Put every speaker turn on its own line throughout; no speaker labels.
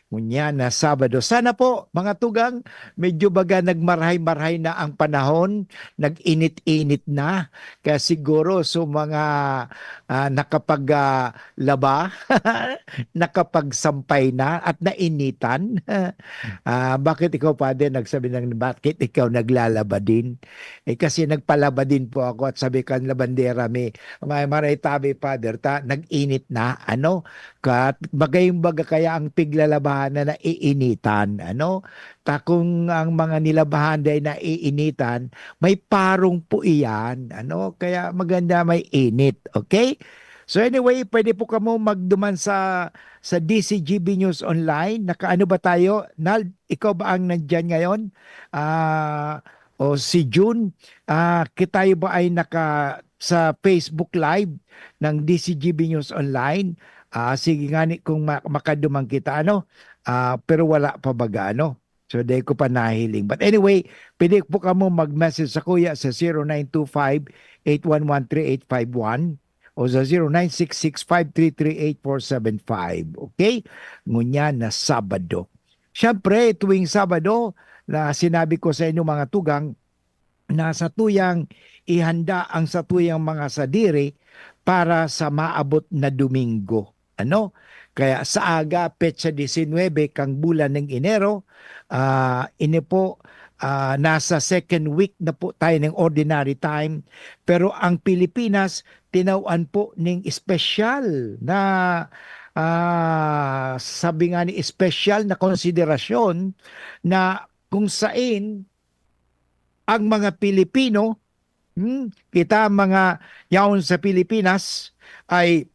Ngunya na Sabado. Sana po, mga tugang, medyo baga nagmarhay-marhay na ang panahon, nag-init-init na. Kaya siguro so mga nakapag-laba, nakapagsampay na at nainitan. Bakit ikaw pa din nagsabi ng bakit ikaw naglalaba din? Kasi nagpalaba din po ako at sabi kan labandera may maray tabi father nag-init na ano kat bagayong baga kaya ang piglalabahan na naiinitan ano ta kung ang mga nilabahan ay naiinitan may parong po iyan ano kaya maganda may init, okay? So anyway, pwede po kamo magduman sa DCGB News Online. Nakaano ba tayo? Nal, ikaw ba ang nandyan ngayon? O si June, tayo ba ay naka sa Facebook Live ng DCGB News Online? Sige nga ni kung makadumang kita ano. Pero wala pa baga ano. So di ko pa nahiling. But anyway, pwede po kamo mag-message sa kuya sa 0925-811-3851 o sa 0966-533-8475. Okay? Ngunya na Sabado. Siyempre, tuwing Sabado, na sinabi ko sa inyo mga tugang, na sa tuyang ihanda ang sa tuyang mga sadiri para sa maabot na Domingo. Ano? Kaya sa aga, petsa 19, kang bulan ng Enero, ini po, nasa second week na po tayo ng ordinary time. Pero ang Pilipinas, tinawan po ng espesyal na sabi nga ni espesyal na konsiderasyon na kung saan ang mga Pilipino, kita mga yaon sa Pilipinas ay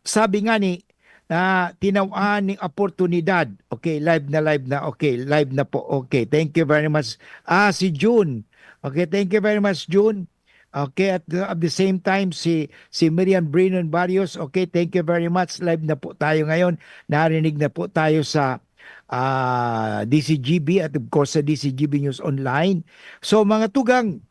sabi nga ni na tinawaan ng oportunidad. Okay, live na live na. Okay, live na po. Okay, thank you very much. Si June. Okay, thank you very much, June. Okay, at the same time, si Miriam Brennan Barrios. Okay, thank you very much. Live na po tayo ngayon. Narinig na po tayo sa DCGB at of course sa DCGB News Online. So mga tugang,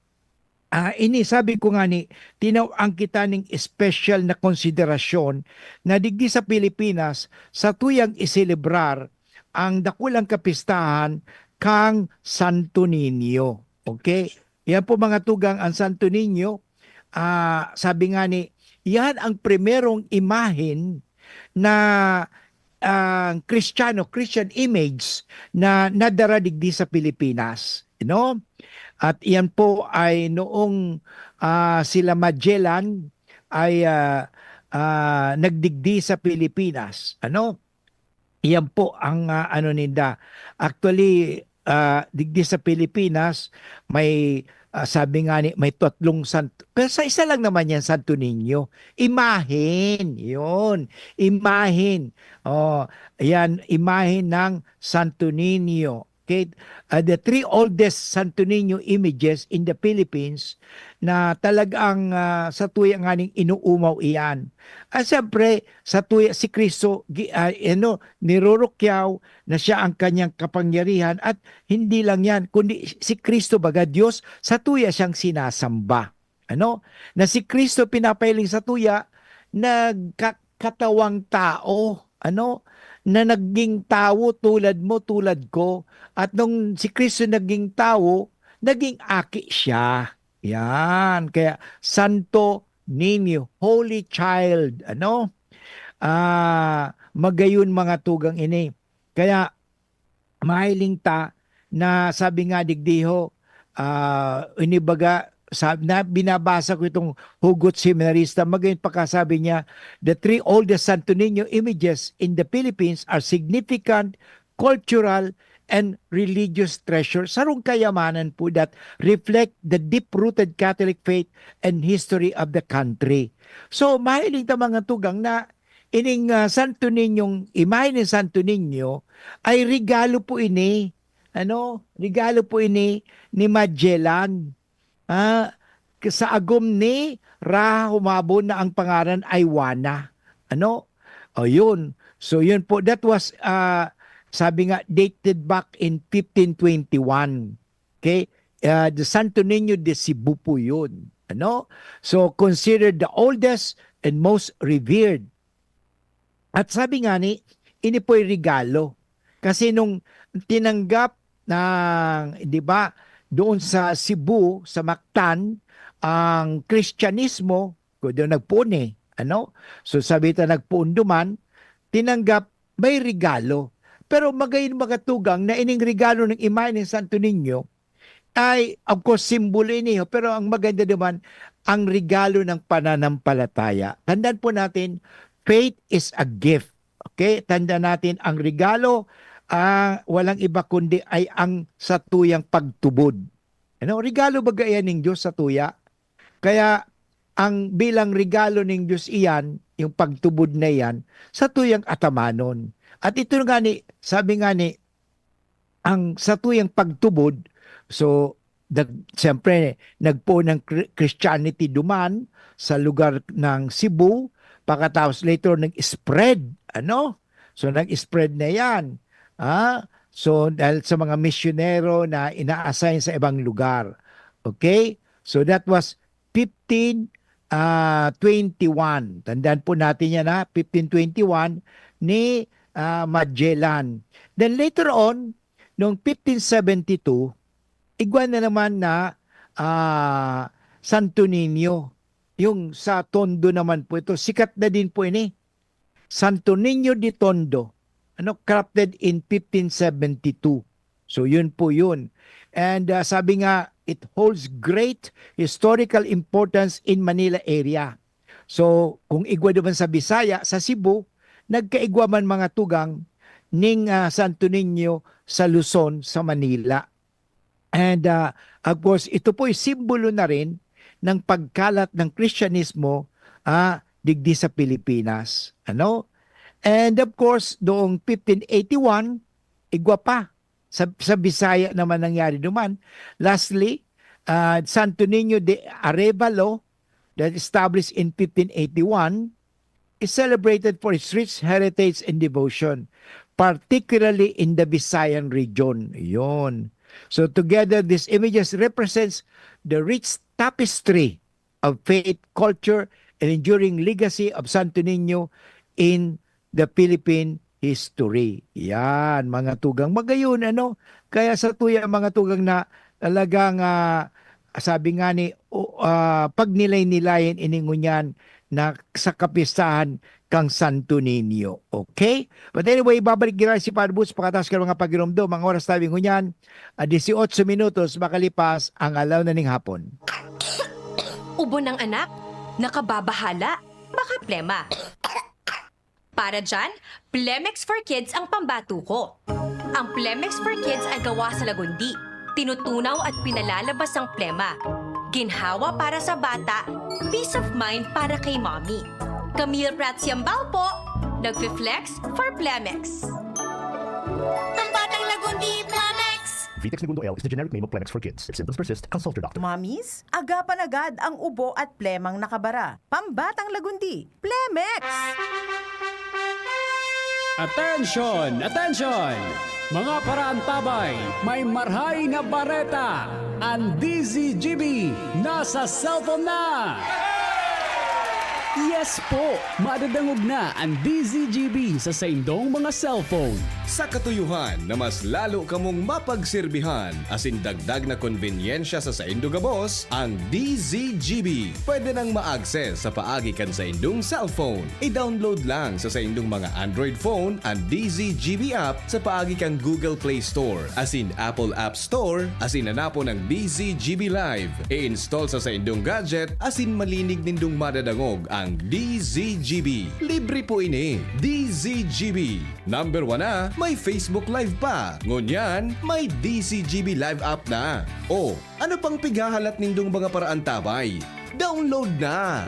ini sabi ko nga ni, tinawang kita ng special na konsiderasyon na digdi sa Pilipinas sa tuyang iselebrar ang dakulang kapistahan kang Santo Niño. Okay? Yan po mga tugang ang Santo Niño. Sabi nga ni, yan ang primerong imahen na Christian image na nadara digdi sa Pilipinas. You know? At iyan po ay noong sila Magellan ay nagdigdi sa Pilipinas. Ano? Iyan po ang ano ninda. Actually, digdi sa Pilipinas may sabi nga ni may tatlong santo. Pero sa isa lang naman yan, Santo Niño. Imahin. Yun. Imahin. Oh, yan, imahin ng Santo Niño. Okay, the three oldest Santo Niño images in the Philippines na talagang sa tuya nga ning inuumaw iyan. At siyempre, sa tuya si Kristo, nirurukyaw na siya ang kanyang kapangyarihan at hindi lang yan, kundi si Kristo baga Diyos, sa tuya siyang sinasamba. Ano? Na si Kristo pinapailing sa tuya, nagkatawang tao. Ano? Na naging tao tulad mo, tulad ko. At nung si Kristo naging tao, naging aki siya. Yan. Kaya Santo Niño, Holy Child. Ano? Magayon mga tugang ini. Kaya mahiling ta na sabi nga digdiho, inibaga, na binabasa ko itong Hugot Seminarista, magayon pagkasabi niya, the three oldest Santo Niño images in the Philippines are significant cultural and religious treasure. Sarong kayamanan po that reflect the deep-rooted Catholic faith and history of the country. So, mahiling ta mga tugang na ining Santo Niñong, imahe ni Santo Niño ay regalo po ini. Ano? Regalo po ini ni Magellan. Sa agom ni Ra humabon na ang pangalan ay Juana. Ano? O yun. So yun po, that was sabi nga dated back in 1521. Okay? The Santo Niño de Cebu po yun. Ano? So considered the oldest and most revered. At sabi nga ni, ini po'y regalo. Kasi nung tinanggap ng, di ba, doon sa Cebu, sa Mactan, ang Kristyanismo, kung doon nagpuon ano? So sabi ito nagpuon duman, tinanggap may regalo. Pero magayon magatugang na ining regalo ng imahe ng Santo Niño ay of course simbolo ini, pero ang maganda naman ang regalo ng pananampalataya. Tandaan po natin, faith is a gift. Okay? Tandaan natin ang regalo walang iba kundi ay ang satuyang pagtubod. Ano, regalo ba yan ng Diyos sa tuya? Kaya ang bilang regalo ng Diyos iyan, yung pagtubod na yan, sa tuyang atamanon. At ito nga ni, sabi nga ni, ang sa tuyang pagtubod, so, siyempre, nagpo ng Christianity duman sa lugar ng Cebu, pagkatapos later nag-spread, ano? So, nag-spread na yan. So, dahil sa mga misyonero na ina-assign sa ibang lugar. Okay? So, that was 1521. Tandaan po natin yan 1521 ni Magellan. Then later on, noong 1572, igwan na naman na Santo Niño. Yung sa Tondo naman po ito, sikat na din po ini. Santo Niño de Tondo. Crafted in 1572. So yun po yun. And sabi nga, it holds great historical importance in Manila area. So kung igwa naman sa Bisaya, sa Cebu, nagkaigwa man mga tugang ning Santo Niño sa Luzon, sa Manila. And of course, ito po ay simbolo na rin ng pagkalat ng Kristyanismo digdi sa Pilipinas. Ano? And of course, noong 1581, igwa pa. Sa Bisaya naman nangyari naman. Lastly, Santo Niño de Arevalo, that established in 1581, is celebrated for its rich heritage and devotion, particularly in the Visayan region. Yun. So together, these images represents the rich tapestry of faith, culture, and enduring legacy of Santo Niño in the Philippine history. Yan, mga tugang. Magayon, ano? Kaya sa tuya, mga tugang na talagang, sabi nga ni, pag nilay-nilayan iningunyan na sa kapistahan kang Santo Niño. Okay? But anyway, babalik gira si Padre Butch pagkatapos ka mga pagiromdo. Mga oras tayo ngunyan, 18 minutos makalipas ang alaw na ning hapon.
Ubo ng anak, nakababahala, baka plema. Para dyan, Plemex for Kids ang pambato ko. Ang Plemex for Kids ay gawa sa lagundi. Tinutunaw at pinalalabas ang plema. Ginhawa para sa bata, peace of mind para kay mommy. Camille Prats Yambao po, nagfi-flex for Plemex. Pambatang lagundi, Plemex!
Vitex Segundo L is the generic name of Plemex for kids. If symptoms persist, consult your doctor.
Mommies, agapan agad ang ubo at plemang nakabara. Pambatang lagundi, Plemex!
Attention! Attention! Mga paraantabay, may marhay na bareta. Ang DZGB nasa cellphone na! Yes po! Madadangog na ang DZGB sa saindong mga cellphone.
Sa katuyuhan na mas lalo kamong mapagsilbihan asin dagdag na konbinyensya sa saindo gabos, ang DZGB pwede nang ma-access sa paagi kan sa indong cellphone. I-download lang sa saindong mga Android phone ang DZGB app sa paagi kan Google Play Store asin Apple App Store asin hanapo ng DZGB Live. I-install sa saindong gadget asin malinig nindong madadangog ang DZGB. Libre po ini. DZGB. Number 1 na, may Facebook Live pa. Ngunyan, may DZGB Live app na. O, ano pang pigahalat nindong mga paraan tabay? Download na!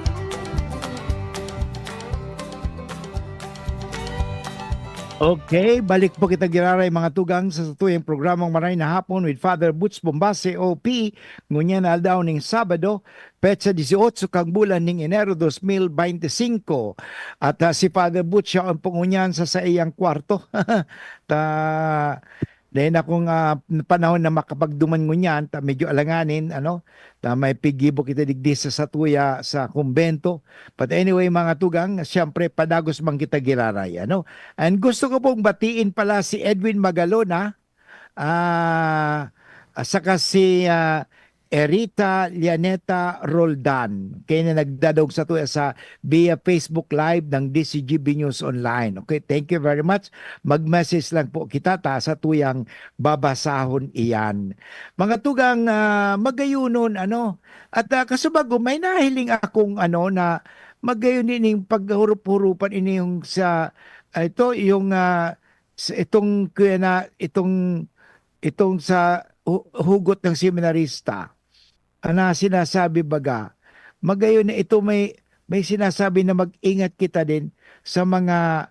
Okay, balik po kita giraray mga tugang sa tuyang programang Maray na Hapon with Father Butch Bombase OP. Ngunyan na daw ning Sabado, petsa 18 kang bulan ning Enero 2025. At si Father Butch siya ang pungunyan sa iyang kwarto. Dahil akong panahon na makapagduman ngunyan, medyo alanganin, na may pigibo kita digdi sa satuya sa kumbento. But anyway, mga tugang, siyempre, padagos man kita giraray, And gusto ko pong batiin pala si Edwin Magalona, saka si Erita Lianeta Roldan, kaya na nagdadog sa tuya sa via Facebook Live ng DCGB News Online. Okay, thank you very much. Mag-message lang po kita sa tuyang babasahon iyan. Mga tugang magayunon, at kasubago may nahiling akong na magayon ining paghurup-hurupan ini yung sa itong sa hugot ng seminarista. Sinasabi baga, magayon na ito may sinasabi na mag-ingat kita din sa mga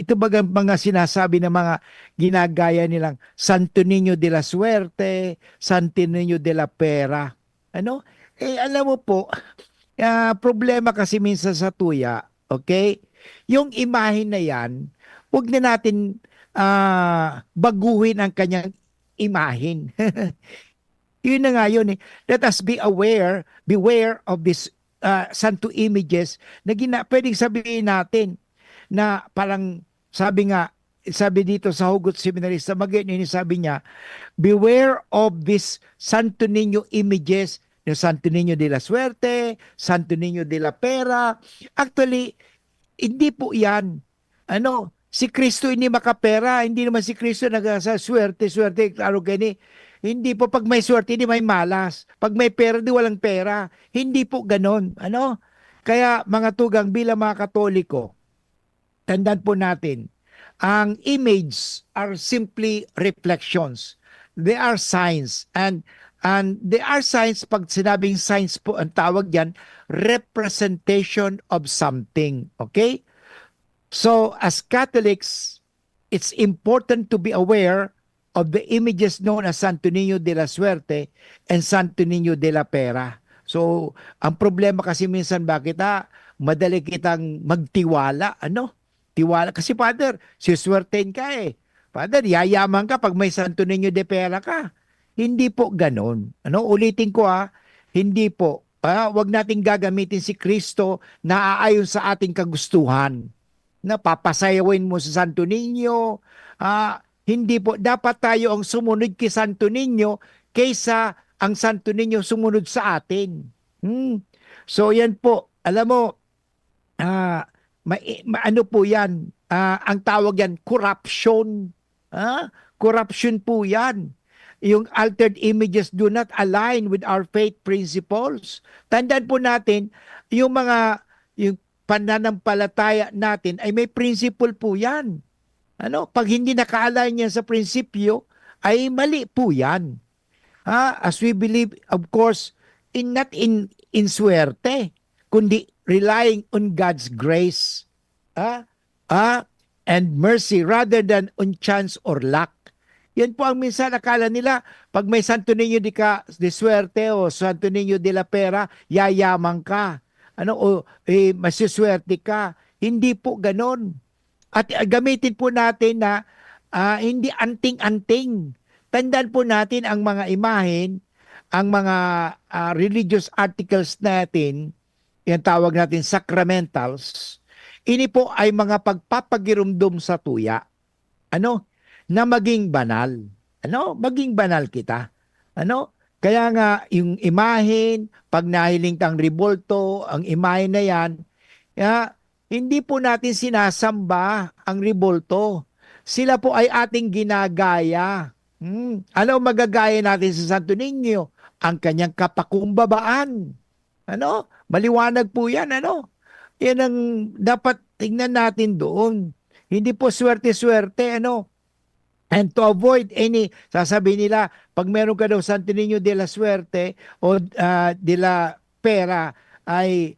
ito baga mga sinasabi na mga ginagaya nilang Santo Niño de la Suerte, Santo Niño de la Pera. Alam mo po, problema kasi minsan sa tuya, okay? Yung imahin na yan, huwag na natin baguhin ang kanyang imahin. Yun na nga yun. Let us beware of these santo images na pwedeng sabihin natin na parang sabi dito sa Hugot Seminarista, sabi niya, beware of these Santo Niño images, yung Santo Niño de la Suerte, Santo Niño de la Pera. Actually, hindi po yan. Si Kristo hindi makapera, hindi naman si Kristo swerte, klaro gani. Hindi po pag may swerte, hindi may malas. Pag may pera, di walang pera. Hindi po ganon. Kaya mga tugang bilang mga Katoliko, tandaan po natin, ang image are simply reflections. They are signs. And they are signs, pag sinabing signs po, ang tawag yan, representation of something. Okay? So, as Catholics, it's important to be aware of the images known as Santo Niño de la Suerte and Santo Niño de la Pera. So, ang problema kasi minsan bakit madali kitang magtiwala, Tiwala. Kasi Father, siswertein ka eh. Father, yayaman ka pag may Santo Niño de Pera ka. Hindi po ganon. Ulitin ko hindi po. Wag nating gagamitin si Kristo na aayon sa ating kagustuhan. Papasayawin mo sa Santo Niño. Hindi po. Dapat tayo ang sumunod kay Santo Niño kaysa ang Santo Niño sumunod sa atin. So yan po. Alam mo, ano po yan? Ang tawag yan, corruption. Corruption po yan. Yung altered images do not align with our faith principles. Tandaan po natin, yung pananampalataya natin ay may principle po yan. Pag hindi naka-align yan sa prinsipyo, ay mali po yan. As we believe, of course, not in swerte, kundi relying on God's grace and mercy rather than on chance or luck. Yan po ang minsan akala nila, pag may Santo Niño de Suerte o Santo Niño de la Pera, yayaman ka. Masiswerte ka. Hindi po ganon. At gamitin po natin na hindi anting-anting. Tandaan po natin ang mga imahen, ang mga religious articles natin, yan tawag natin sacramentals, ini po ay mga pagpapagirumdum sa tuya. Na maging banal. Maging banal kita. Kaya nga, yung imahen, pag nahiling tang ribolto, ang imahen na yan, hindi po natin sinasamba ang ribolto. Sila po ay ating ginagaya. Ano magagaya natin sa Santo Niño? Ang kanyang kapakumbabaan. Maliwanag po yan. Yan ang dapat tingnan natin doon. Hindi po swerte-swerte. And to avoid any, sasabihin nila, pag meron ka daw Santo Niño de la Suerte o de la Pera, ay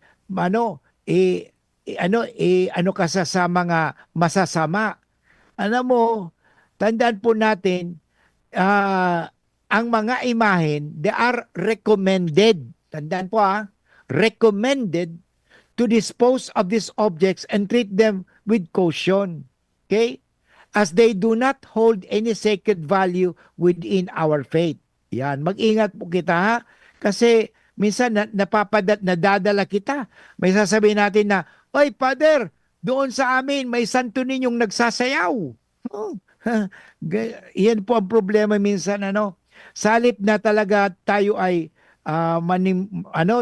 ka sa mga masasama. Tandaan po natin, ang mga imahen, they are recommended. Tandaan po recommended to dispose of these objects and treat them with caution. Okay? as they do not hold any sacred value within our faith. Yan, mag-ingat po kita ha. Kasi minsan nadadala kita. May sasabihin natin na, "Oy, Father, doon sa amin may santo ninyong nagsasayaw." Oh, yan po ang problema minsan, ano. Salip na talaga tayo ay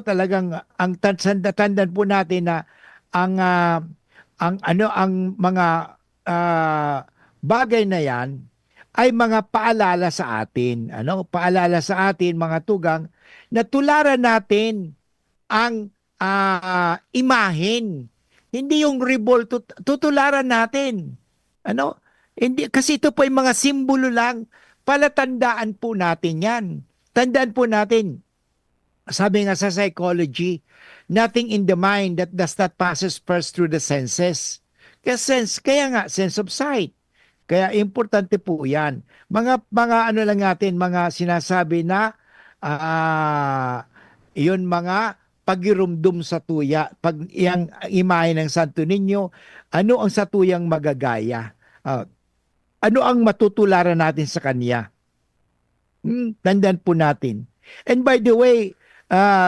talagang ang tandaan po natin na ang mga bagay na yan ay mga paalala sa atin, paalala sa atin mga tugang na tularan natin ang imahen, hindi yung revolt, tutularan natin. Hindi kasi ito po ay mga simbolo lang, palatandaan po natin 'yan. Tandaan po natin. Sabi nga sa psychology, nothing in the mind that does not passes first through the senses. Kaya nga sense of sight. Kaya importante po 'yan. Mga ano lang natin, mga sinasabi na iyon mga pagirumdum sa tuya. Pag iyang imahe ng Santo Niño, ano ang sa tuyang magagaya? Ano ang matutularan natin sa kanya? Tandaan po natin. And by the way,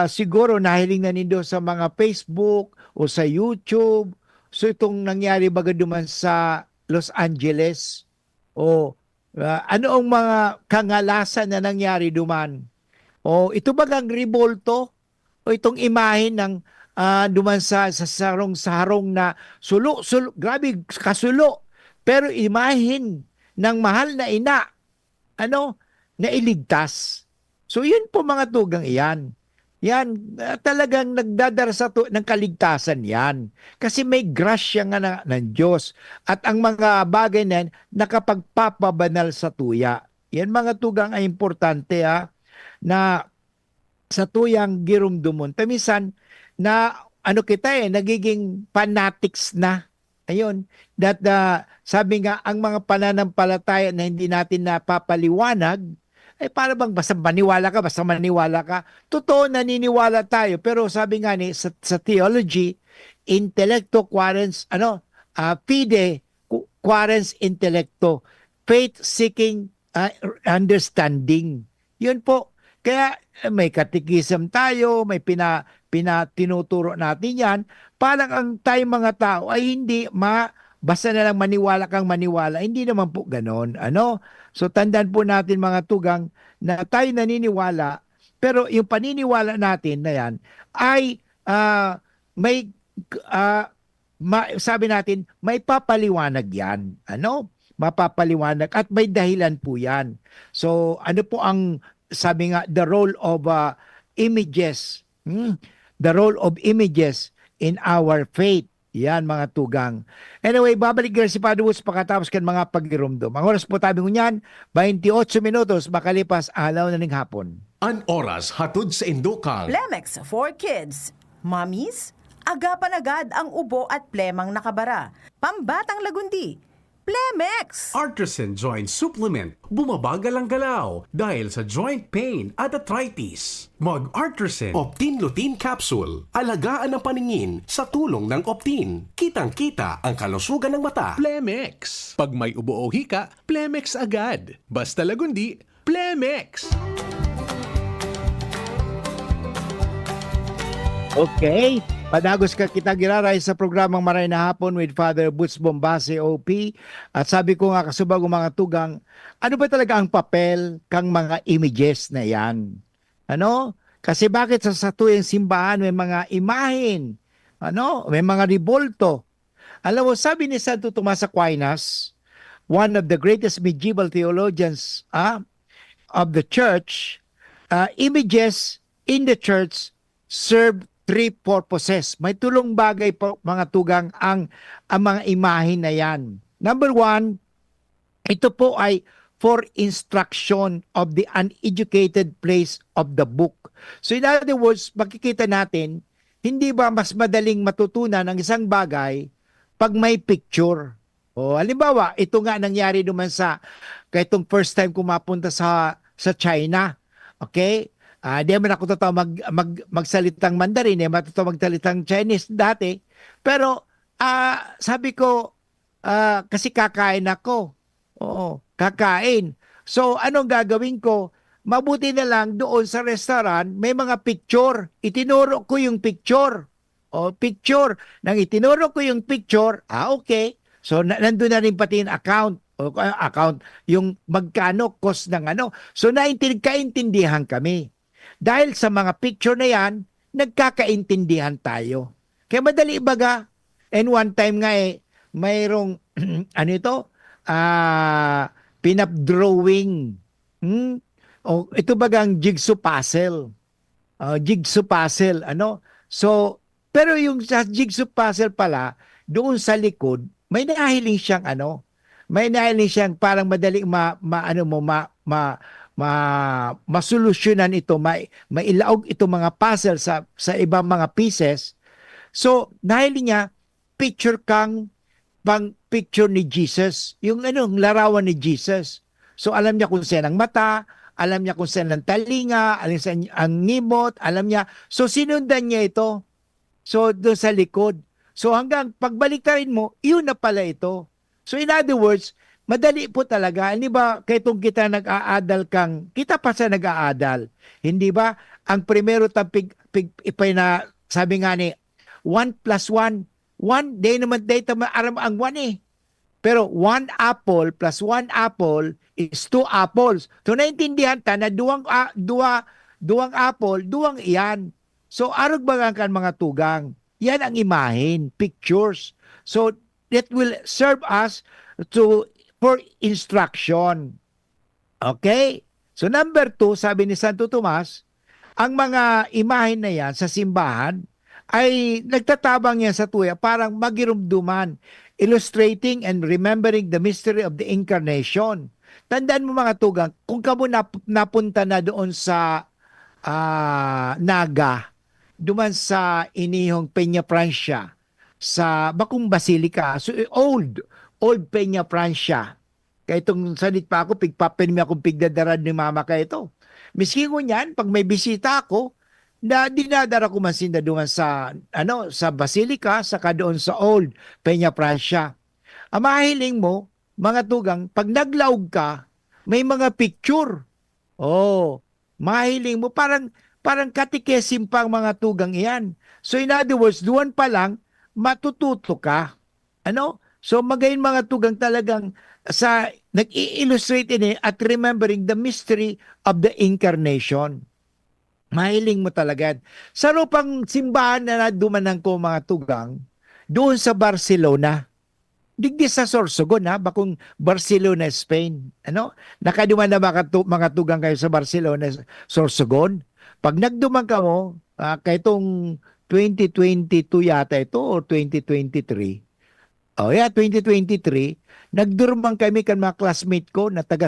siguro nahiling na nindo sa mga Facebook o sa YouTube. So itong nangyari baga duman sa Los Angeles o ano ang mga kangalasan na nangyari duman? O ito bagang revolto o itong imahe ng duman sa sarong na sulo, grabe kasulo. Pero imahin ng mahal na ina, na iligtas. So yun po mga tugang iyan. Yan, talagang nagdadarasa ng kaligtasan yan. Kasi may grasya nga ng Diyos. At ang mga bagay na yan, nakapagpapabanal sa tuya. Yan mga tugang ay importante na sa tuyang girumdumon. Tamisan na nagiging fanatics na. Ayun, that sabi nga, ang mga pananampalataya na hindi natin napapaliwanag, ay para bang basta maniwala ka. Totoo, naniniwala tayo. Pero sabi nga sa theology, intellecto quaerens, fide quaerens intellecto, faith seeking understanding. Yun po. Kaya may katikism tayo, may tinuturo natin yan. Parang ang tayong mga tao ay hindi basta na lang maniwala kang maniwala. Hindi naman po ganon. So tandaan po natin mga tugang na tayo naniniwala, pero yung paniniwala natin na yan ay sabi natin, may papaliwanag yan. Mapapaliwanag at may dahilan po yan. So ano po ang sabi nga, the role of images. The role of images in our faith. Yan mga tugang. Anyway, babalik si Father Woods pagkatapos kan mga pagirumdum. Ang oras po tabi ngunyan, 28 minutos makalipas alaw na ning hapon.
An oras hatod sa Indokang.
Plemex for Kids. Mommies, agapan agad ang ubo at plemang nakabara. Pambatang lagundi. Plemex!
Artisan Joint Supplement. Bumabagal ang galaw dahil sa joint pain at arthritis. Mag-Artisan Optin Lutein Capsule. Alagaan ang paningin sa tulong ng Optin. Kitang-kita ang kalusugan ng mata.
Plemex. Pag may ubo o hika, Plemex agad. Basta lagundi, Plemex.
Okay. Padagos ka kita giraray sa programang Maray na Hapon with Father Boots Bombase OP. At sabi ko nga kasubag mga tugang, ano ba talaga ang papel kang mga images na yan? Kasi bakit sa tuyang simbahan may mga imahin? May mga rebolto. Alam mo, sabi ni Santo Tomas Aquinas, one of the greatest medieval theologians of the church, images in the church serve three purposes. May tulong bagay po mga tugang ang mga imahin na yan. Number one, ito po ay for instruction of the uneducated place of the book. So in other words, makikita natin, hindi ba mas madaling matutunan ang isang bagay pag may picture? Halimbawa, ito nga nangyari naman kahitong first time ko mapunta sa China. Okay? Di naman ako totoo magsalitang Mandarin, matuto magsalitang Chinese dati. Pero sabi ko, kasi kakain ako. Oo, kakain. So, anong gagawin ko? Mabuti na lang doon sa restaurant, may mga picture. Itinuro ko yung picture. O, picture. Nang itinuro ko yung picture, okay. So, nandun na rin pati yung account. O, account, yung magkano cost ng ano. So, kaintindihan kami. Dahil sa mga picture na yan, nagkakaintindihan tayo. Kaya madali baga. And one time nga mayroong, ano ito? Pinap-drawing. O, ito bagang jigsaw puzzle. Jigsaw puzzle, ano? So, pero yung sa jigsaw puzzle pala, doon sa likod, may nahiling siyang ano, may nahiling siyang parang madali masolusyonan ito, mailaog ito mga puzzle sa ibang mga pieces. So, nahiling niya, picture kang pang picture ni Jesus, yung larawan ni Jesus. So, alam niya kung saan ang mata, alam niya kung saan ang talinga, alam saan ang ngimot, alam niya. So, sinundan niya ito. So, doon sa likod. So, hanggang pagbalik rin mo, yun na pala ito. So, in other words, madali po talaga. Hindi ba, kahit kita nag-aadal kang, kita pa sa nag-aadal. Hindi ba, ang primero ipay na, sabi nga ni, 1 plus 1, 1, day naman aram ang 1 eh. Pero 1 apple plus 1 apple is 2 apples. So, naintindihan ta na duwang apple, duwang iyan. So, arog bagang kan mga tugang. Yan ang imahin, pictures. So, that will serve us for instruction. Okay? So, number 2, sabi ni Santo Tomas, ang mga imahin na yan sa simbahan ay nagtatabang yan sa tuya parang magirumduman, illustrating and remembering the mystery of the incarnation. Tandaan mo mga tugang, kung kamo napunta na doon sa Naga, duman sa inihong Peña Francia, sa Bakong Basilica, so old Peña Francia. Kaya itong sanit pa ako, pigpapin mo akong pigdadarad ni mama ka ito. Miski ko niyan, pag may bisita ako, na dinadara ko man sinda doon sa Basilica, saka doon sa old Peña Francia. Ang mahiling mo, mga tugang, pag naglaog ka, may mga picture. Mahiling mo, parang katikesim pang mga tugang iyan. So in other words, doon pa lang, matututo ka. So magayon mga tugang talagang nag-i-illustrate at remembering the mystery of the incarnation. Mahiling mo talaga. Sa rupang simbahan na nadumanan ko mga tugang, doon sa Barcelona, digdi sa Sorsogon bakong Barcelona, Spain. Nakaduman na mga tugang kayo sa Barcelona, Sorsogon. Pag nagduman ka mo, kahitong 2022 yata ito or 2023. 2023, nagdurmang kami kan mga classmate ko na taga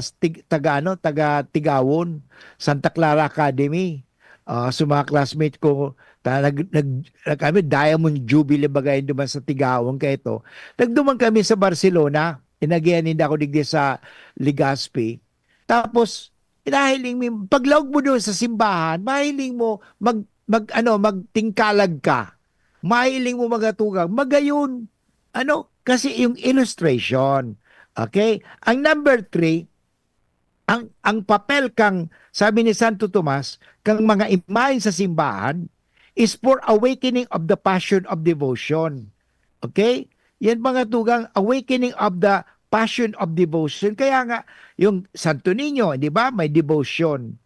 Tigawon, Santa Clara Academy. So mga classmate ko, kami Diamond Jubilee bagay duman sa Tigawon kaya ito. Nagduman kami sa Barcelona, inagayan hindi ako digdi sa Legazpi. Tapos, inahiling paglawag mo doon sa simbahan, mahiling mo magtingkalag ka. Mahiling mo magatugang, magayon. Kasi yung illustration. Okay? Ang number 3, ang papel kang, sabi ni Santo Tomas, kang mga imahin sa simbahan is for awakening of the passion of devotion. Okay? Yan mga tugang, awakening of the passion of devotion. Kaya nga, yung Santo Niño, di ba? May devotion.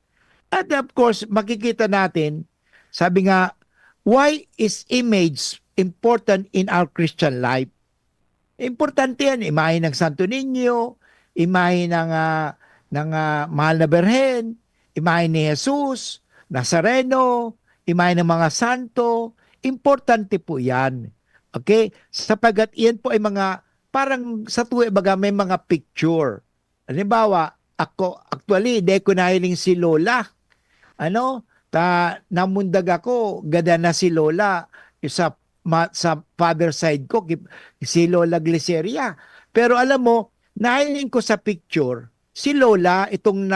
At of course, makikita natin, sabi nga, why is image important in our Christian life? Importante yan, imahin ng Santo Niño, imahin ng Mahal na Birhen, imahin ni Jesus, Nazareno, imahin ng mga santo. Importante po yan. Okay? Sapagat iyan po ay mga, parang sa tuwi baga may mga picture. Halimbawa, ako, actually, di ko nahiling si Lola. Namundag ako, gada na si Lola sa father side ko, si Lola Gliceria. Pero alam mo, nahiling ko sa picture, si Lola, itong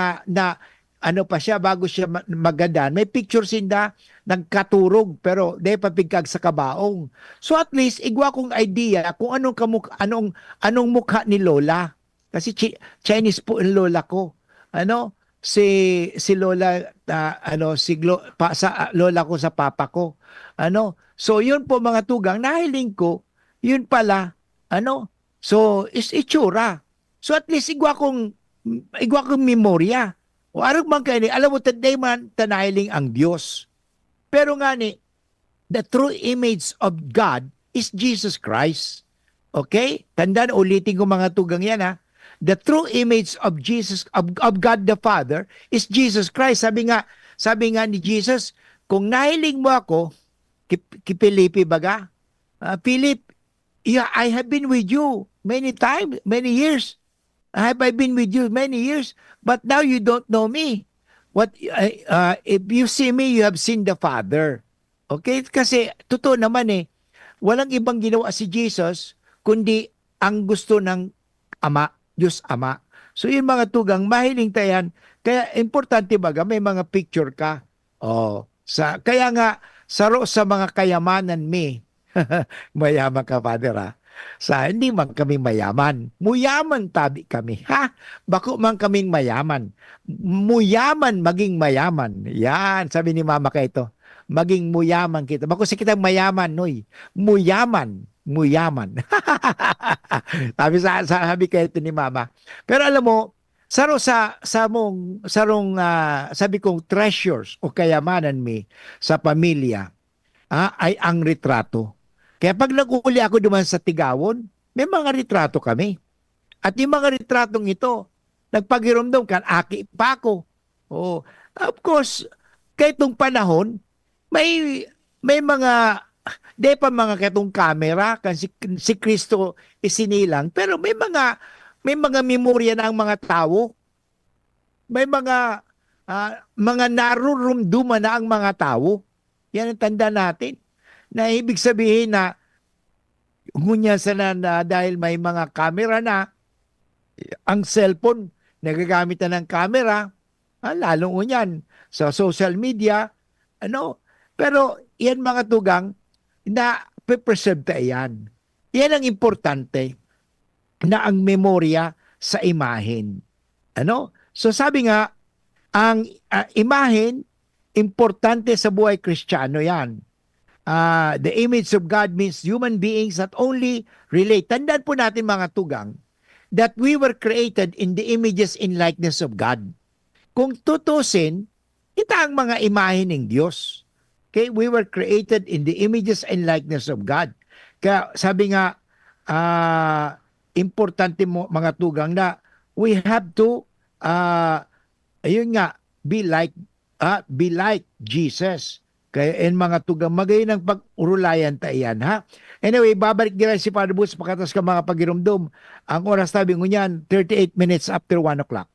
ano pa siya, bago siya magadan, may picture sinda nagkaturog, pero di papigkag sa kabaong. So at least, igwa kong idea kung anong mukha ni Lola. Kasi Chinese po ang lola ko. Si Lola, lola ko sa papa ko. So yun po mga tugang, nahiling ko, yun pala, so is itsura. So at least igwa kong memorya. O arog man kayo, alam mo, today man tanahiling ang Diyos. Pero nga ni, the true image of God is Jesus Christ. Okay? Tandaan, ulitin ko mga tugang yan ha. The true image of Jesus, of God the Father is Jesus Christ. Sabi nga ni Jesus, kung nahiling mo ako, Pilipi baga, Philip, yeah, I have been with you many times, many years. I've been with you many years, but now you don't know me. If you see me, you have seen the Father. Okay? Kasi, totoo naman walang ibang ginawa si Jesus, kundi ang gusto ng Ama, Diyos Ama. So, yung mga tugang, mahiling tayan, kaya importante baga, may mga picture ka. Kaya nga, saro sa mga kayamanan mayaman ka, Father, ha? Hindi man kami mayaman. Muyaman tabi kami. Bako man kaming mayaman. Muyaman maging mayaman. Yan, sabi ni Mama ka ito. Maging muyaman kita. Bako sa kitang mayaman, noy. Muyaman. Sabi ka ito ni Mama. Pero alam mo, sarong sabi kong treasures o kayamanan sa pamilya ay ang retrato. Kaya pag nag-uli ako duman sa Tigawon, may mga retrato kami. At yung mga retratong ito, nagpagiromdom kan aki pa ako. Of course, kahitong panahon, may mga, di pa mga katong camera, kan si Kristo isinilang, pero may mga memorya na ang mga tao. May mga narurumduman na ang mga tao. Yan ang tanda natin. Na ibig sabihin na ngunya sana na dahil may mga camera na, ang cellphone, nagagamit na ng camera, lalong unyan sa social media, pero yan mga tugang, na preserve yan. Yan ang importante, na ang memorya sa imahen. So sabi nga, ang imahen, importante sa buhay Kristiyano yan. The image of God means human beings that only relate. Tandaan po natin mga tugang that we were created in the images and likeness of God. Kung tutusin, ito ang mga imahe ng Diyos. Okay? We were created in the images and likeness of God. Kaya sabi nga, importante mo mga tugang na we have to, be like Jesus. Kaya mga tugang magay ng pag-urulayan tayan, ha? Anyway, babalik nila si Father Boots pagkatas ka mga pagirumdum. Ang oras tabi ngunyan, 38 minutes after 1 o'clock.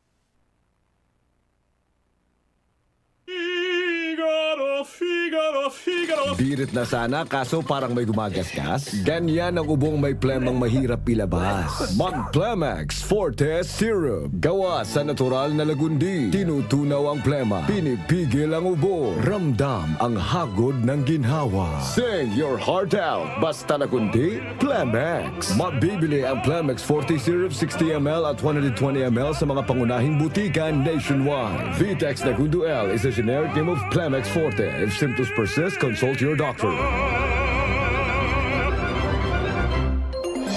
Birit na sana kaso parang may gumagasgas. Ganyan ang ubong may plemang mahirap ilabas. Mag-Plemex Forte Syrup. Gawa sa natural na lagundi. Tinutunaw ang plema. Pinipigil ang ubo. Ramdam ang hagod ng ginhawa. Sing your heart out. Basta lagundi, Plemex. Mabibili ang Plemex Forte Syrup 60ml at 120ml sa mga pangunahing butikan nationwide. Vitex Nagundo L is a generic name of Plemex Forte. If symptoms persist, consult your doctor.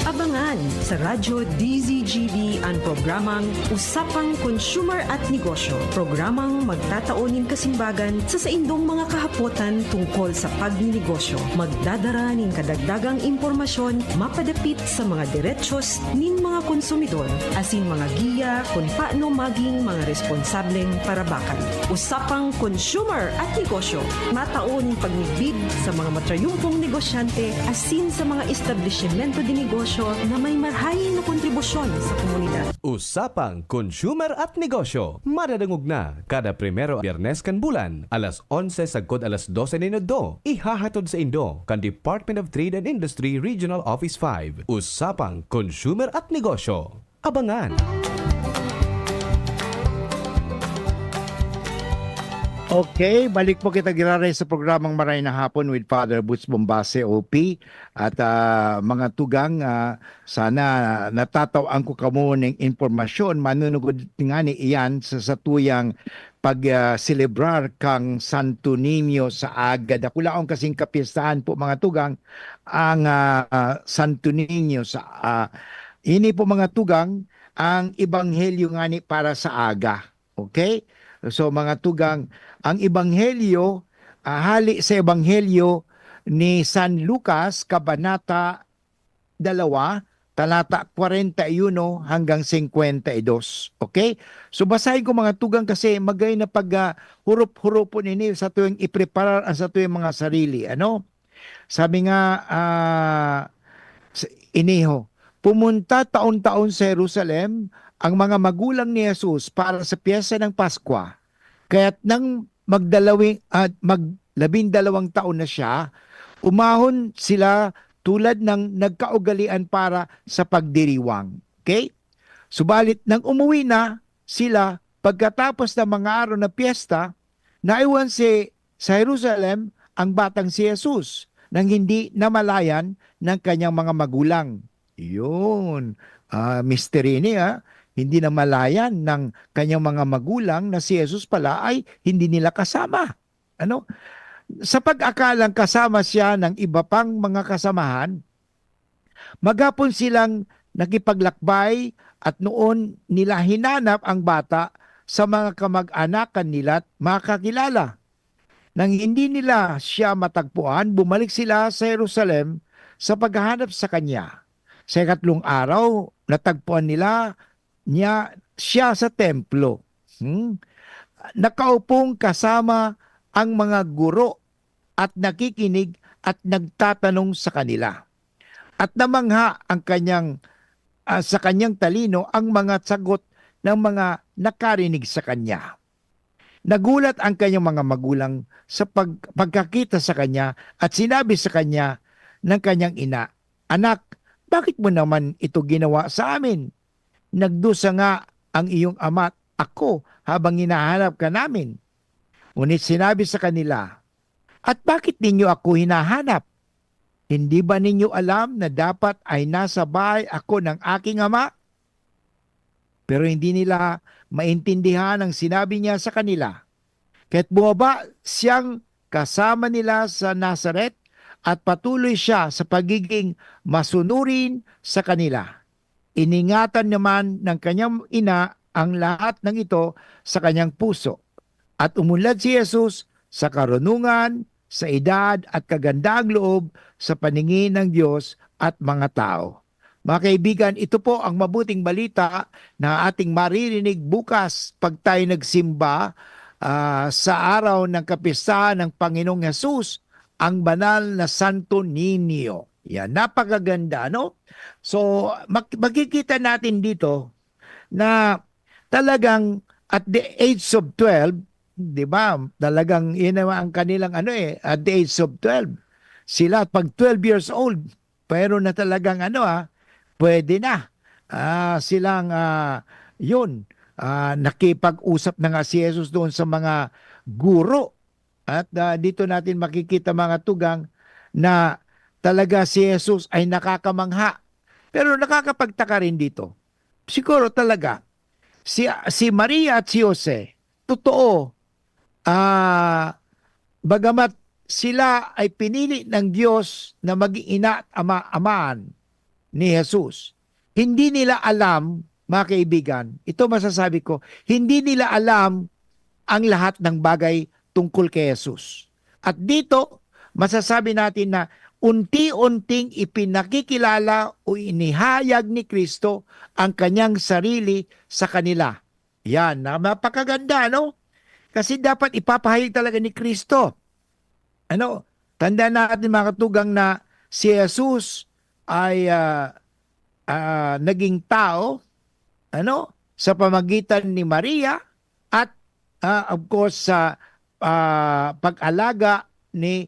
Abangan sa Radyo DZGB ang programang Usapang Consumer at Negosyo. Programang magtataunin kasimbagan sa saindong mga kahapotan tungkol sa pagninegosyo. Magdadara ning kadagdagang impormasyon mapadapit sa mga diretsyon nin mga konsumidor asin mga giya kung paano maging mga responsableng parabakan. Usapang Consumer at Negosyo. Mataon pagnigbid sa mga matrayumpong negosyante asin sa mga establishmento de negosyo na may marhayin na kontribusyon sa komunidad.
Usapang Consumer at Negosyo. Madadangog na kada primero Biyernes kan bulan, alas 11 sagkod alas 12 minuto. Ihahatod sa Indo kan Department of Trade and Industry Regional Office 5. Usapang Consumer at Negosyo. Abangan!
Okay, balik po kita giraray sa programang Maray na Hapon with Father Butch Bombase, OP. At mga tugang, sana natatawaan ko kamo ng informasyon, manunugod nga ni iyan sa satuyang pag-celebrar kang Santo Niño sa Agad. Ako laong kasing kapistahan po mga tugang, ang Santo Niño sa ini po mga tugang, ang ebanghelyo nga ni para sa aga. Okay? So mga tugang, ang ebanghelyo, hali sa ebanghelyo ni San Lucas, Kabanata 2, talata 41 hanggang 52. Okay? So basahin ko mga tugang kasi magay na pag hurup-hurupon ini sa tuwing ipreparar ang sa tuwing mga sarili. Ano? Sabi nga, iniho, pumunta taon-taon sa Jerusalem ang mga magulang ni Jesus para sa piyesta ng Paskwa. Kaya't nang maglabindalawang taon na siya, umahon sila tulad ng nagkaugalian para sa pagdiriwang. Okay? Subalit nang umuwi na sila pagkatapos ng mga araw na piyesta, naiwan sa Jerusalem ang batang si Jesus nang hindi namalayan ng kanyang mga magulang. Yun. Mystery niya. Hindi namalayan ng kanyang mga magulang na si Jesus pala ay hindi nila kasama. Ano? Sa pag-akalang kasama siya ng iba pang mga kasamahan, maghapon silang nakipaglakbay at noon nila hinanap ang bata sa mga kamag-anakan nila at makakilala. Nang hindi nila siya matagpuan, bumalik sila sa Jerusalem sa paghahanap sa kanya. Sa ikatlong araw, natagpuan siya sa templo. Nakaupong kasama ang mga guro at nakikinig at nagtatanong sa kanila. At namangha ang sa kanyang talino ang mga sagot ng mga nakarinig sa kanya. Nagulat ang kanyang mga magulang sa pagkakita sa kanya at sinabi sa kanya ng kanyang ina, "Anak, bakit mo naman ito ginawa sa amin? Nagdusa nga ang iyong ama at ako habang hinahanap ka namin." Ngunit sinabi sa kanila, "At bakit ninyo ako hinahanap? Hindi ba ninyo alam na dapat ay nasa bahay ako ng aking ama?" Pero hindi nila maintindihan ang sinabi niya sa kanila. Kaya't bumaba siyang kasama nila sa Nazaret at patuloy siya sa pagiging masunurin sa kanila. Iningatan naman ng kanyang ina ang lahat ng ito sa kanyang puso. At umunlad si Jesus sa karunungan, sa edad at kagandaang loob sa paningin ng Diyos at mga tao. Mga kaibigan, ito po ang mabuting balita na ating maririnig bukas pag tayo nagsimba sa araw ng kapistahan ng Panginoong Hesus, ang banal na Santo Niño. Yan, napakaganda, no? So, makikita natin dito na talagang at the age of 12, di ba? Talagang yun ang kanilang at the age of 12. Sila pag 12 years old, pero na talagang pwede na. Silang nakipag-usap na nga si Jesus doon sa mga guro. At dito natin makikita mga tugang na talaga si Jesus ay nakakamangha. Pero nakakapagtaka rin dito. Siguro talaga, si Maria at si Jose, totoo, bagamat sila ay pinili ng Diyos na maging ina at amaan ni Jesus, hindi nila alam, mga kaibigan, ito masasabi ko, hindi nila alam ang lahat ng bagay tungkol kay Jesus. At dito, masasabi natin na unti-unting ipinakikilala o inihayag ni Kristo ang kanyang sarili sa kanila. Yan, napakaganda, no? Kasi dapat ipapahayag talaga ni Kristo. Tandaan natin mga katugang na si Jesus ay naging tao, sa pamagitan ni Maria at of course sa pag-alaga ni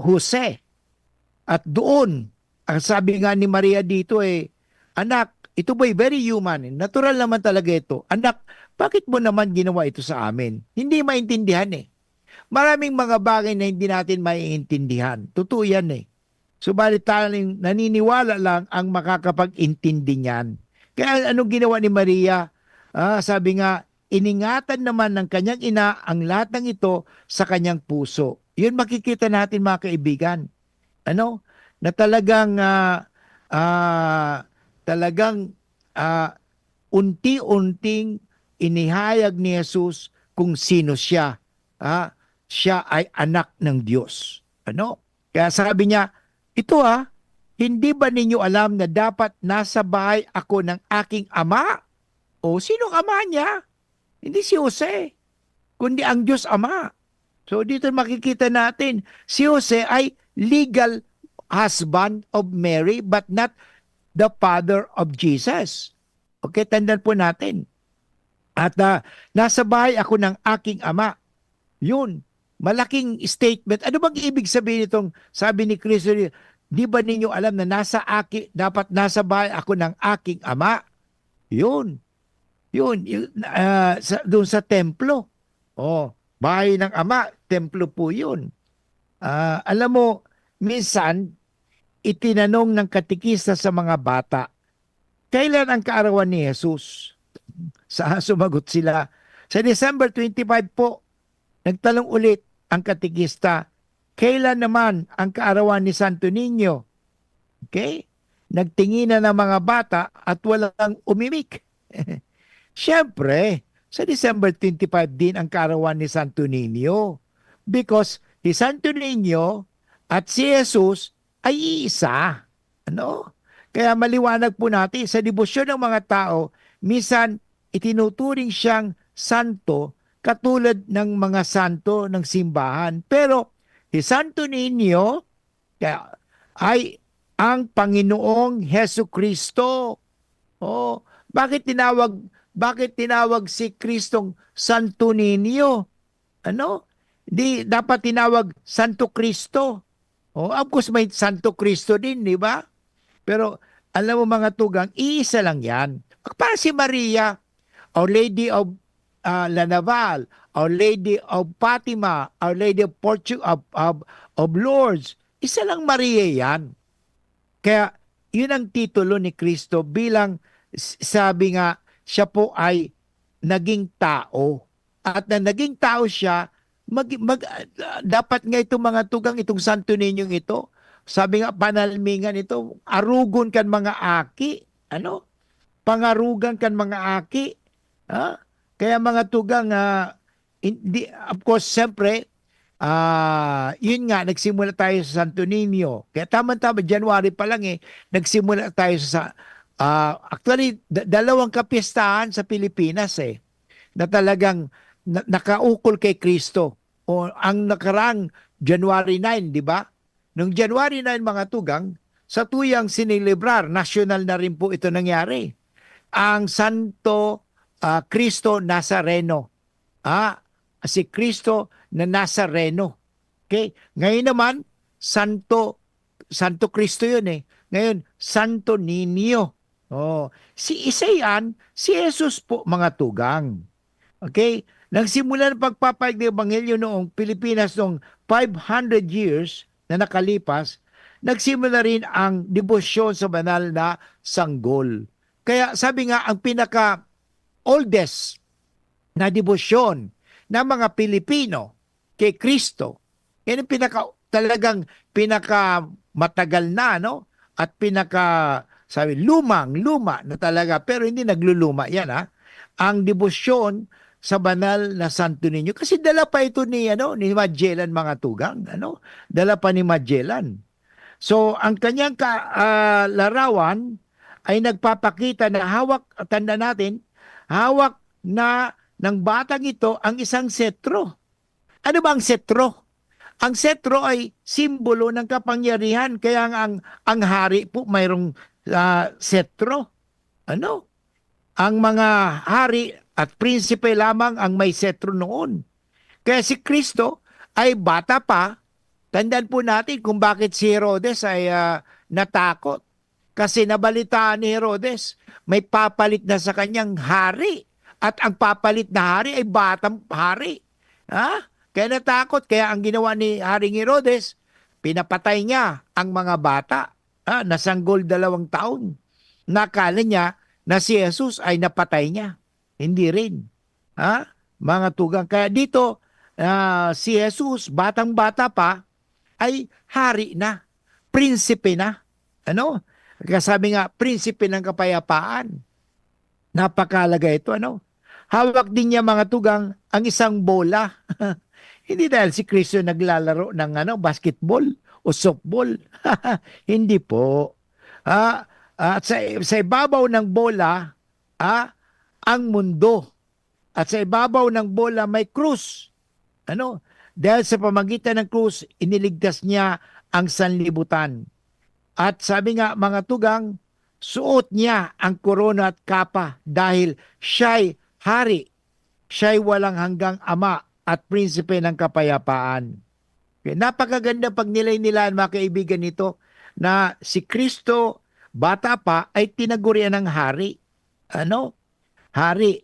Jose. At doon, ang sabi nga ni Maria dito "Anak, ito ba'y very human. Natural naman talaga ito. Anak, bakit mo naman ginawa ito sa amin? Hindi maintindihan eh. Maraming mga bagay na hindi natin maiintindihan. Totoo yan eh. Subalit tayong naniniwala lang ang makakapag-intindi niyan. Kaya anong ginawa ni Maria? Sabi nga, iningatan naman ng kanyang ina ang lahat ng ito sa kanyang puso. Yun makikita natin mga kaibigan. Ano? Na talagang unti-unting inihayag ni Jesus kung sino siya. Siya ay anak ng Diyos. Ano? Kaya sabi niya, ito hindi ba ninyo alam na dapat nasa bahay ako ng aking ama? O sinong ama niya? Hindi si Jose, kundi ang Diyos Ama. So dito makikita natin, si Jose ay legal husband of Mary but not the father of Jesus. Okay, tandaan po natin. At nasa bahay ako ng aking ama. Yun, malaking statement. Ano bang ibig sabihin itong sabi ni Kristo? Di ba ninyo alam na dapat nasa bahay ako ng aking ama? Yun. Doon sa templo. Bahay ng ama, templo po yun. Alam mo, minsan, itinanong ng katikista sa mga bata, kailan ang kaarawan ni Jesus? Sumagot sila. Sa December 25 po, nagtanong ulit ang katikista, kailan naman ang kaarawan ni Santo Niño? Okay? Nagtinginan ng mga bata at walang umimik. Siyempre, sa December 25 din ang kaarawan ni Santo Niño. Because si Santo Niño at si Jesus ay iisa. Ano? Kaya maliwanag po natin, sa debosyon ng mga tao, minsan itinuturing siyang santo katulad ng mga santo ng simbahan. Pero si Santo Niño ay ang Panginoong Hesu Kristo. Bakit tinawag si Kristong Santo Niño? Ano? Di dapat tinawag Santo Cristo. Of course may Santo Cristo din, di ba? Pero alam mo mga tugang, iisa lang yan. Para si Maria, Our Lady of La Naval, Our Lady of Fatima, Our Lady of of Lourdes, isa lang Maria yan. Kaya yun ang titulo ni Kristo bilang sabi nga, siya po ay naging tao. At na naging tao siya, dapat nga itong mga tugang, itong Santo Ninyong ito, sabi nga, panalmingan ito, arugon kan mga aki. Ano? Pangarugan kan mga aki. Kaya mga tugang, of course, siyempre, yun nga, nagsimula tayo sa Santo Niño. Kaya tama-tama, January pa lang nagsimula tayo sa actually, dalawang kapistahan sa Pilipinas na talagang nakaukol kay Kristo. Ang nakarang January 9, di ba? Noong January 9, mga tugang, sa tuyang sinilibrar, national na rin po ito nangyari. Ang Santo Cristo Nazareno. Si Cristo na Nazareno. Okay? Ngayon naman, Santo Cristo yun Ngayon, Santo Niño. Si Isayan, si Jesus po mga tugang. Okay? Nagsimula ng pagpapayag ng Ebanghelyo noong Pilipinas noong 500 years na nakalipas, nagsimula rin ang debosyon sa banal na sanggol. Kaya sabi nga, ang pinaka-oldest na debosyon ng mga Pilipino kay Kristo, yan ang talagang pinaka-matagal na, at luma na talaga, pero hindi nagluluma yan ang debosyon sa banal na Santo Niño. Kasi dala pa ito ni Magellan mga tugang. Dala pa ni Magellan. So, ang kanyang larawan ay nagpapakita na tanda natin, hawak na ng batang ito ang isang setro. Ano ba ang setro? Ang setro ay simbolo ng kapangyarihan. Kaya ang hari po mayroong setro. Ang mga hari at prinsipe lamang ang may setro noon. Kaya si Kristo ay bata pa. Tandaan po natin kung bakit si Herodes ay natakot. Kasi nabalitaan ni Herodes, may papalit na sa kanyang hari. At ang papalit na hari ay batang hari. Ha? Kaya natakot. Kaya ang ginawa ni Haring Herodes, pinapatay niya ang mga bata. Ha? Nasanggol 2 taon. Nakala niya na si Jesus ay napatay niya. Hindi rin. Ha? Mga tugang. Kaya dito, si Jesus, batang-bata pa, ay hari na. Prinsipe na. Ano? Kaya sabi nga, prinsipe ng kapayapaan. Napakalaga ito, ano? Hawak din niya mga tugang ang isang bola. Hindi dahil si Kristo naglalaro ng basketball o softball. Hindi po. At sa ibabaw ng bola, ang mundo. At sa ibabaw ng bola may krus. Ano? Dahil sa pamagitan ng krus, iniligtas niya ang sanlibutan. At sabi nga mga tugang, suot niya ang korona at kapa dahil siya'y hari. Siya'y walang hanggang ama at prinsipe ng kapayapaan. Okay, napakaganda pag nilay-nilaan mga kaibigan nito na si Kristo, bata pa, ay tinagurian ng hari. Ano? Hari.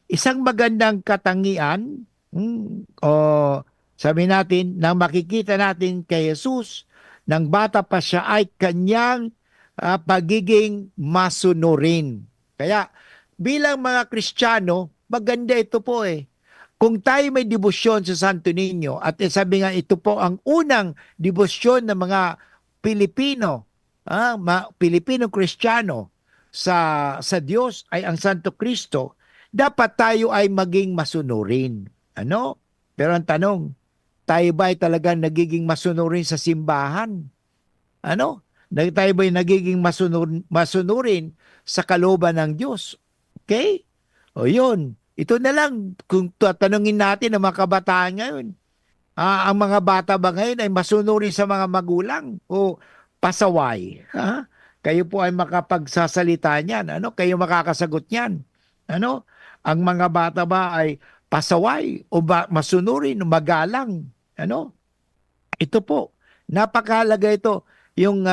Isang magandang katangian, o sabi natin, nang makikita natin kay Jesus, nang bata pa siya ay kanyang pagiging masunurin. Kaya bilang mga Kristiyano, maganda ito po eh. Kung tayo may debosyon sa Santo Niño, at sabi nga ito po ang unang debosyon ng mga Pilipino, Pilipino Kristiyano sa Diyos ay ang Santo Cristo, dapat tayo ay maging masunurin. Ano? Pero ang tanong, tayo ba ay talagang nagiging masunurin sa simbahan? Ano? Tayo ba ay nagiging masunurin sa kalooban ng Diyos? Okay? O yun. Ito na lang, kung tatanungin natin ang mga kabataan ngayon, ang mga bata ba ngayon ay masunurin sa mga magulang o pasaway? Ha? Kayo po ay makapagsasalita niyan. Ano? Kayo makakasagot niyan. Ano? Ang mga bata ba ay pasaway o masunurin o magalang? Ano? Ito po. Napakahalaga ito. Yung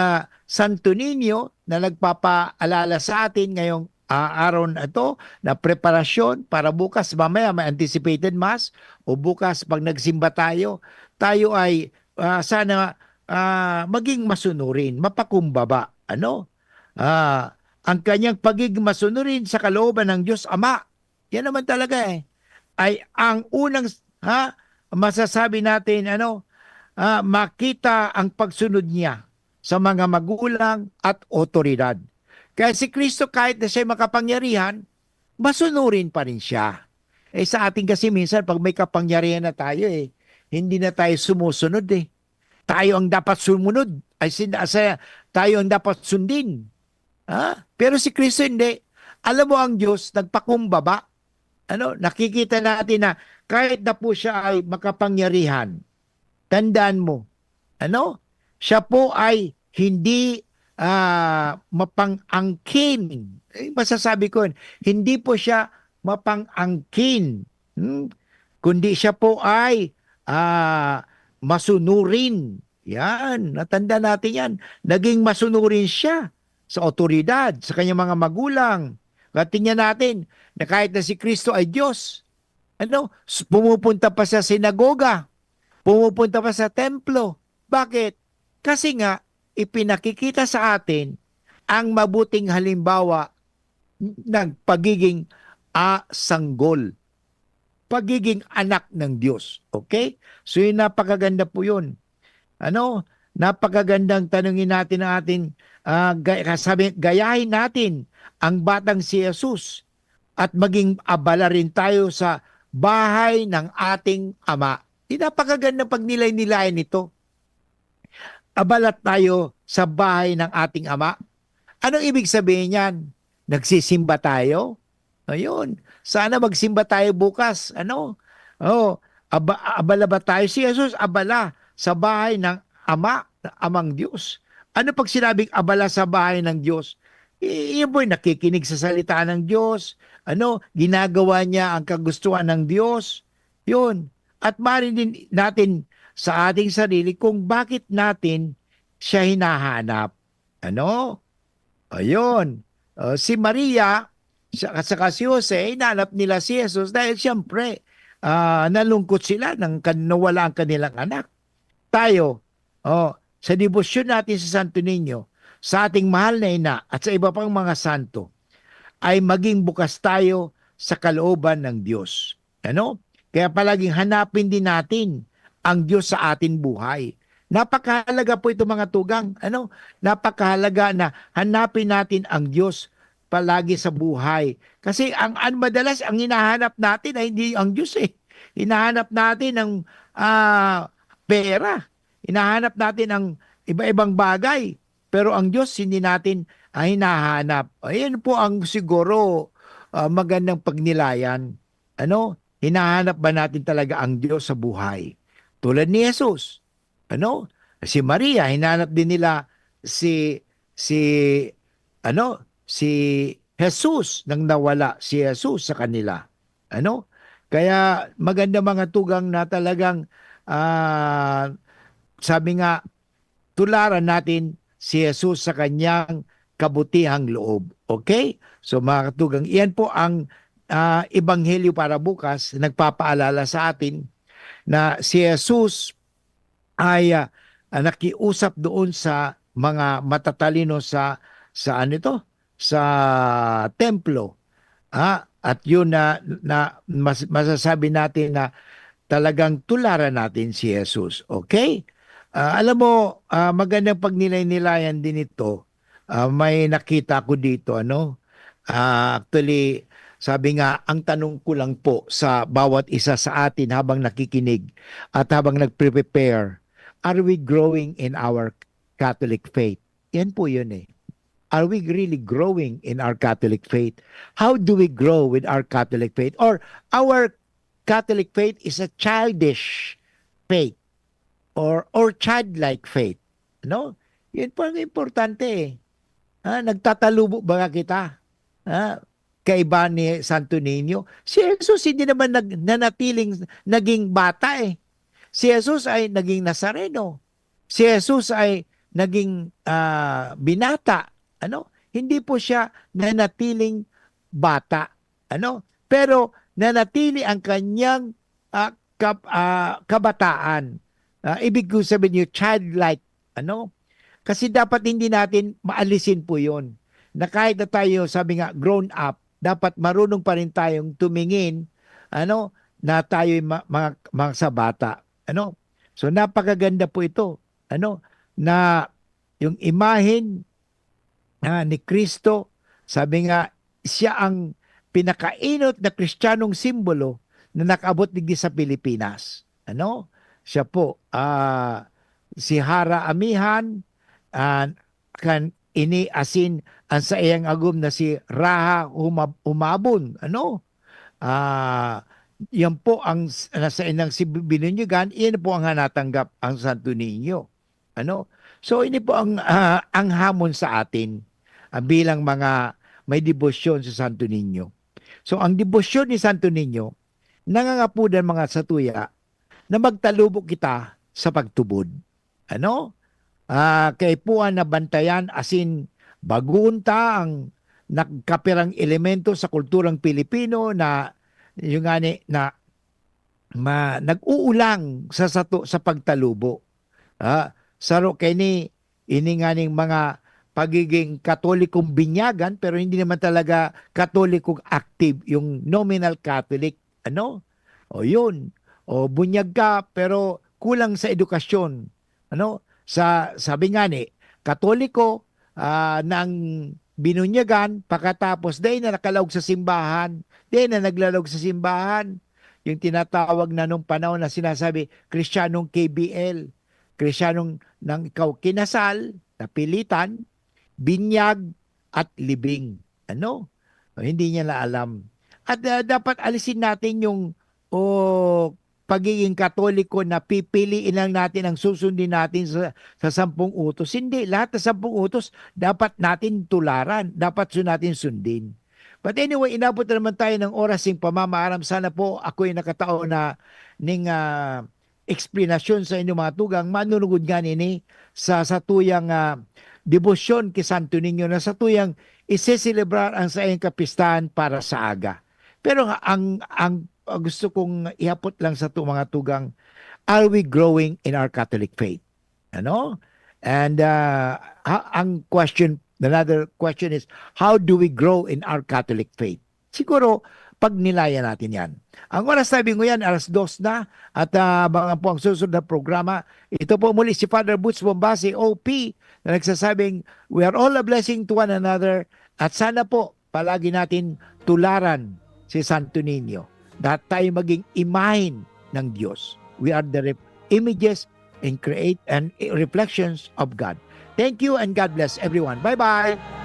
Santo Niño na nagpapaalala sa atin ngayong araw na ito na preparasyon para bukas, mamaya may anticipated mass o bukas pag nagsimba tayo ay sana maging masunurin, mapakumbaba. Ano? Ang kanyang pagiging masunurin sa kalooban ng Diyos Ama. Yan naman talaga eh. Ay ang unang masasabi natin, makita ang pagsunod niya sa mga magulang at otoridad. Kaya si Kristo kahit na siya makapangyarihan, masunurin pa rin siya. Sa atin kasi minsan pag may kapangyarihan na tayo hindi na tayo sumusunod Tayo ang dapat sumunod. Tayo ang dapat sundin. Pero si Kristo hindi. Alam mo ang Diyos, nagpakumbaba. Nakikita natin na kahit na po siya ay makapangyarihan, tandaan mo, siya po ay hindi mapang-angkin. Masasabi ko, hindi po siya mapang-angkin. Kundi siya po ay masunurin. Yan, natanda natin yan. Naging masunurin siya sa otoridad, sa kanyang mga magulang. At tingnan natin na kahit na si Kristo ay Diyos, pumupunta pa sa sinagoga, pumupunta pa sa templo. Bakit? Kasi nga, ipinakikita sa atin ang mabuting halimbawa ng pagiging sanggol. Pagiging anak ng Diyos. Okay? So yun, napakaganda po yun. Napakagandang tanungin natin ang ating, gayahin natin ang batang si Jesus at maging abala rin tayo sa bahay ng ating Ama. Napakaganda pag nilay-nilayan ito. Abalat tayo sa bahay ng ating Ama. Anong ibig sabihin yan? Nagsisimba tayo? Ayun. Sana magsimba tayo bukas. Abala ba tayo? Si Jesus, abala sa bahay ng Ama, Amang Diyos. Ano pag sinabing abala sa bahay ng Diyos? Iyon po'y nakikinig sa salita ng Diyos. Ginagawa niya ang kagustuhan ng Diyos. Yun. At marin din natin sa ating sarili kung bakit natin siya hinahanap. Ayun. Si Maria, at saka si Jose, hinanap nila si Jesus dahil siyempre, nalungkot sila nang nawala ang kanilang anak. Tayo, sa debosyon natin sa Santo Niño, sa ating mahal na ina at sa iba pang mga santo, ay maging bukas tayo sa kalooban ng Diyos. Ano? Kaya palaging hanapin din natin ang Diyos sa ating buhay. Napakahalaga po ito mga tugang. Ano? Napakahalaga na hanapin natin ang Diyos palagi sa buhay. Kasi madalas ang hinahanap natin ay hindi ang Diyos eh. Hinahanap natin ang pera. Hinahanap natin ang iba-ibang bagay. Pero ang Diyos hindi natin hinahanap. Ayan po ang siguro magandang pagnilayan. Ano? Hinahanap ba natin talaga ang Diyos sa buhay? Tulad ni Jesus. Ano? Si Maria, hinahanap din nila si Jesus nang nawala si Jesus sa kanila. Ano? Kaya maganda mga tugang na talagang sabi nga, tularan natin si Jesus sa kanyang kabutihang loob. Okay? So mga katugang, iyan po ang ebanghelyo para bukas, nagpapaalala sa atin na si Jesus ay nakiusap doon sa mga matatalino sa sa templo. At yun masasabi natin na talagang tularan natin si Jesus. Okay? Alam mo, magandang pagnilay-nilayan din ito. May nakita ko dito, actually, sabi nga, ang tanong ko lang po sa bawat isa sa atin habang nakikinig at habang nagpre-prepare, are we growing in our Catholic faith? Yan po yun eh. Are we really growing in our Catholic faith? How do we grow with our Catholic faith? Or our Catholic faith is a childish faith or childlike faith. No? Yan po ang importante eh. Nagtatalubo ba kita? Kaiba ni Santo Niño? Si Jesus hindi naman nanatiling naging bata eh. Si Jesus ay naging Nazareno. Si Jesus ay naging binata. Hindi po siya nanatiling bata. Pero nanatili ang kanyang kabataan. Ibig ko sabihin yung childlike. Kasi dapat hindi natin maalisin po yun. Na kahit na tayo, sabi nga, grown up, dapat marunong pa rin tayong tumingin na tayo mga sa bata. So napakaganda po ito. Na yung imahen ni Kristo, sabi nga, siya ang pinakainot na Kristiyanong simbolo na nakaabot digdi sa Pilipinas. Siya po, si Hara Amihan, kan ini asin ang sa iyang agum na si Raha Umabon. Yan po ang nasa inang si Binunyugan, iyan po ang natanggap ang Santo Niño. So ini po ang hamon sa atin bilang mga may debosyon sa Santo Niño. So ang debosyon ni Santo Niño, nangangapudan mga satuya na magtalubok kita sa pagtubod. Kaipuan na bantayan asin bagunta ang nagkapirang elemento sa kulturang Pilipino na yung na nag-uulang sa pagtalubo. Saro kay ini nganing mga pagiging katolikong binyagan pero hindi naman talaga katolikong active, yung nominal Catholic. O yun. O bunyag ka pero kulang sa edukasyon. Sabi nga Katoliko ng binunyagan, pagkatapos dahil na nakalawag sa simbahan, dahil na naglalawag sa simbahan, yung tinatawag na nung panahon na sinasabi, Kristyanong KBL, Kristyanong nang ikaw kinasal, napilitan, binyag, at libing. Hindi niya na alam. At dapat alisin natin yung pagiging Katoliko na pipiliin lang natin ang susundin natin sa 10 utos. Hindi, lahat ng 10 utos dapat natin tularan, dapat natin sundin. But anyway, inabot na naman tayo ng oras ng pamamaaram. Sana po ako'y nakataon na ning explanation sa inyong mga tugang. Manunugod nga nini sa tuyang debosyon kay Santo Niño na sa tuyang iseselebrar ang sa iyong kapistahan para sa aga. Pero ang gusto kong ihapot lang sa mga tugang, are we growing in our Catholic faith? Ano? And another question is, how do we grow in our Catholic faith? Siguro, pag nilaya natin yan. Ang oras sabi ko yan, 2:00 na, at mga po ang susunod na programa. Ito po muli si Father Boots Bombasi, OP, na nagsasabing, we are all a blessing to one another, at sana po, palagi natin tularan si Santo Niño, na tayo maging imahin ng Diyos. We are the images and reflections of God. Thank you and God bless everyone. Bye-bye!